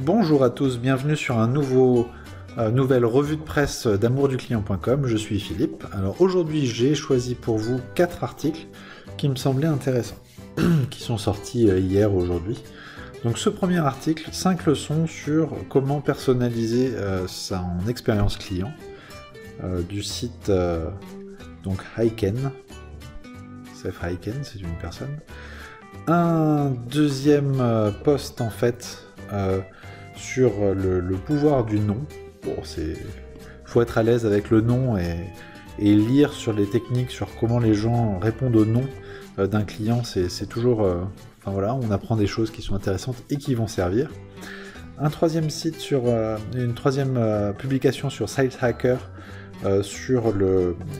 Bonjour à tous, bienvenue sur un nouvelle revue de presse d'amourduclient.com. Je suis Philippe. Alors aujourd'hui, j'ai choisi pour vous 4 articles qui me semblaient intéressants, qui sont sortis hier, aujourd'hui. Donc ce premier article, 5 leçons sur comment personnaliser son expérience client du site donc Hyken. Seth Hyken, c'est une personne. Un deuxième post en fait sur le pouvoir du non. Bon, faut être à l'aise avec le non et lire sur les techniques, sur comment les gens répondent au non d'un client, c'est toujours... enfin voilà, on apprend des choses qui sont intéressantes et qui vont servir. Un troisième site sur... une troisième publication sur Sales Hacker sur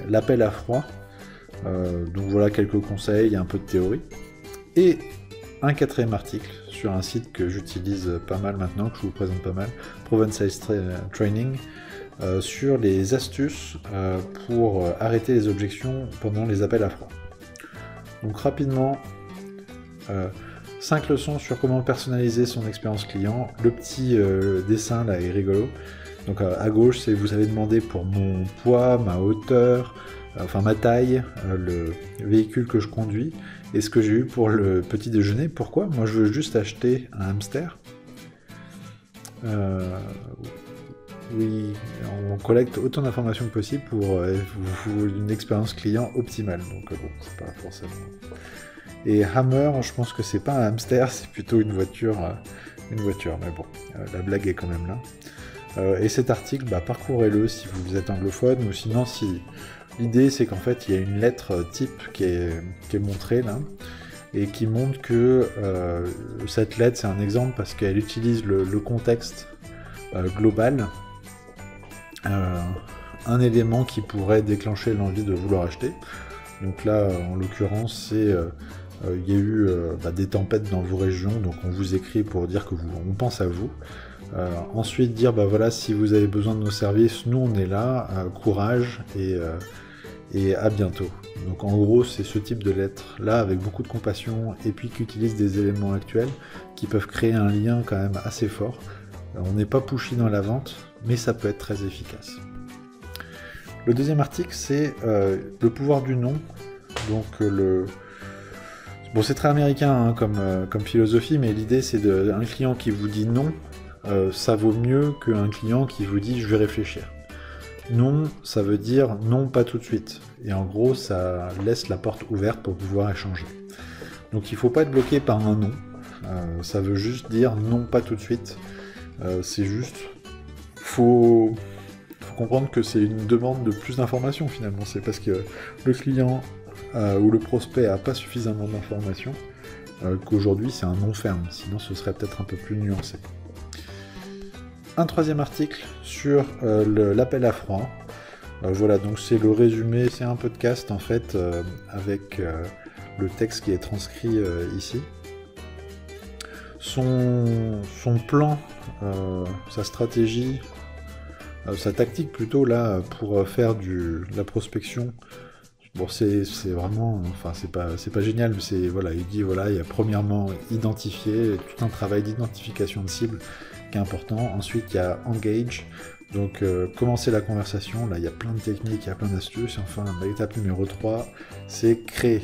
l'appel à froid. Donc voilà quelques conseils, un peu de théorie. Et un quatrième article sur un site que j'utilise pas mal maintenant, que je vous présente pas mal, Proven Sales Training, sur les astuces pour arrêter les objections pendant les appels à froid. Donc rapidement, 5 leçons sur comment personnaliser son expérience client. Le petit dessin là est rigolo. Donc à gauche, c'est vous avez demandé pour mon poids, ma hauteur, enfin ma taille, le véhicule que je conduis, et ce que j'ai eu pour le petit déjeuner. Pourquoi? Moi je veux juste acheter un hamster. Oui, on collecte autant d'informations que possible pour une expérience client optimale, donc bon, c'est pas forcément... Et Hammer, je pense que c'est pas un hamster, c'est plutôt une voiture, mais bon, la blague est quand même là. Et cet article, parcourez-le si vous êtes anglophone, ou sinon si... L'idée, c'est qu'en fait, il y a une lettre type qui est montrée là, et qui montre que cette lettre, c'est un exemple parce qu'elle utilise le contexte global, un élément qui pourrait déclencher l'envie de vouloir acheter. Donc là, en l'occurrence, c'est il y a eu des tempêtes dans vos régions, donc on vous écrit pour dire que on pense à vous. Ensuite, dire voilà, si vous avez besoin de nos services, nous on est là, courage et à bientôt. Donc en gros, c'est ce type de lettre là avec beaucoup de compassion et puis qui utilise des éléments actuels qui peuvent créer un lien quand même assez fort. On n'est pas pushy dans la vente, mais ça peut être très efficace. Le deuxième article, c'est le pouvoir du non. Donc bon, c'est très américain comme philosophie, mais l'idée c'est un client qui vous dit non, ça vaut mieux qu'un client qui vous dit je vais réfléchir. Non, ça veut dire non, pas tout de suite. Et en gros, ça laisse la porte ouverte pour pouvoir échanger. Donc il ne faut pas être bloqué par un non. Ça veut juste dire non, pas tout de suite. C'est juste... faut comprendre que c'est une demande de plus d'informations finalement. C'est parce que le client ou le prospect n'a pas suffisamment d'informations qu'aujourd'hui c'est un non ferme. Sinon ce serait peut-être un peu plus nuancé. Un troisième article sur l'appel à froid. Voilà, donc c'est le résumé, c'est un podcast en fait, avec le texte qui est transcrit ici. Son plan, sa stratégie, sa tactique plutôt là, pour faire de la prospection. Bon, c'est vraiment, enfin c'est pas génial, mais c'est voilà, il dit voilà, il y a premièrement identifier, tout un travail d'identification de cible qui est important. Ensuite, il y a engage, donc commencer la conversation. Là, il y a plein de techniques, il y a plein d'astuces. Enfin, l'étape numéro 3, c'est créer.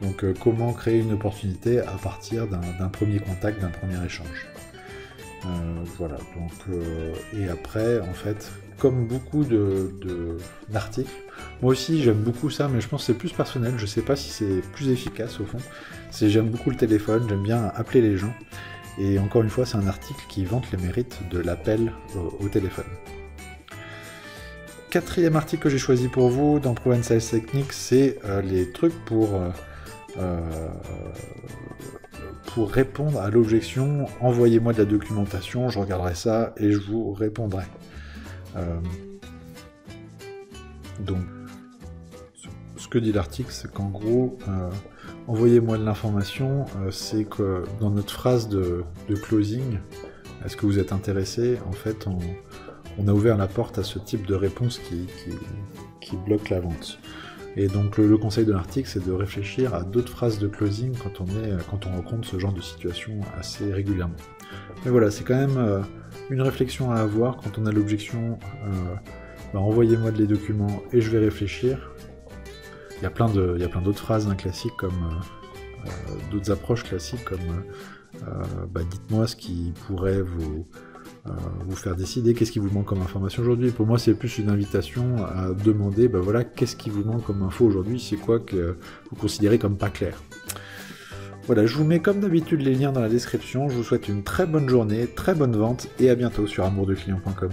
Donc, comment créer une opportunité à partir d'un premier contact, d'un premier échange. Voilà, donc, et après, en fait, comme beaucoup d'articles, moi aussi j'aime beaucoup ça, mais je pense que c'est plus personnel, je sais pas si c'est plus efficace au fond. J'aime beaucoup le téléphone, j'aime bien appeler les gens. Et encore une fois, c'est un article qui vante les mérites de l'appel au téléphone. Quatrième article que j'ai choisi pour vous dans Proven Sales Techniques, c'est les trucs pour répondre à l'objection. Envoyez-moi de la documentation, je regarderai ça et je vous répondrai. Donc, ce que dit l'article, c'est qu'en gros... envoyez-moi de l'information, c'est que dans notre phrase de closing, est-ce que vous êtes intéressé? En fait, on a ouvert la porte à ce type de réponse qui bloque la vente. Et donc le conseil de l'article, c'est de réfléchir à d'autres phrases de closing quand on rencontre ce genre de situation assez régulièrement. Mais voilà, c'est quand même une réflexion à avoir quand on a l'objection. Envoyez-moi les documents et je vais réfléchir. Il y a plein d'autres phrases classiques comme d'autres approches classiques comme dites-moi ce qui pourrait vous faire décider, qu'est-ce qui vous manque comme information aujourd'hui. Pour moi, c'est plus une invitation à demander, qu'est-ce qui vous manque comme info aujourd'hui, c'est quoi que vous considérez comme pas clair. Voilà, je vous mets comme d'habitude les liens dans la description, je vous souhaite une très bonne journée, très bonne vente, et à bientôt sur amourdeclient.com.